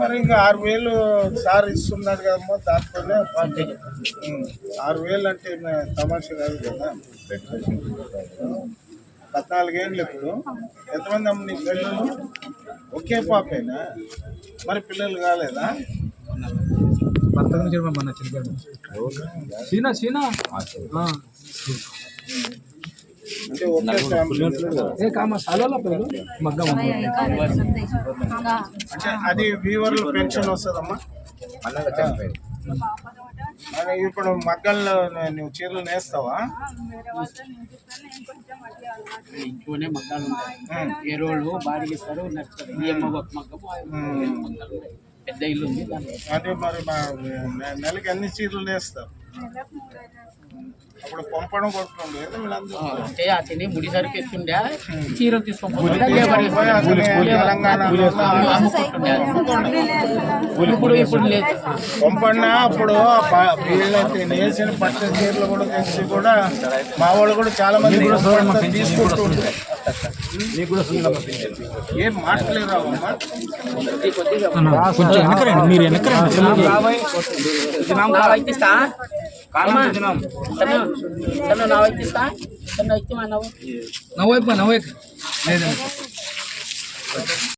మరి ఇంకా 6,000 సార్ ఇస్తున్నాడు కదమ్మా, దాంట్లోనే 6,000 అంటే తమాషా కాదు కదా. 14 ఏళ్ళు ఇప్పుడు. ఎంతమంది అమ్మ నీ పిల్లలు? ఒకే పాపేనా? మరి పిల్లలు కాలేదా? అంటే ఒకే ఫ్యామిలీ. అంటే అది వీవర్లు పెన్షన్ వస్తుందమ్మా. ఇప్పుడు మగ్గల్లో నువ్వు చీరలు నేస్తావా? ఇంట్లోనే మగ్గాలు ఉంటాయి. ఏ రోజు బాడీకి ఇస్తారు, పెద్ద ఇల్లు ఉంది. అదే మరి నెలకి ఎన్ని చీరలు నేస్తావు? అప్పుడు పంపడం కొడుతుండే అంటే అతని ముడి సరుకు ఇస్తుండే, చీరలు తీసుకుంటుండే. ఇప్పుడు లేదు పంపడినా. అప్పుడు వీళ్ళైతే నేసిన పట్టు చీరలు కూడా తెచ్చి కూడా మా వాళ్ళు కూడా చాలా మంది తీసుకుంటుంటారు. ఏం మాట్లాడరావమ్మా? నవ్వు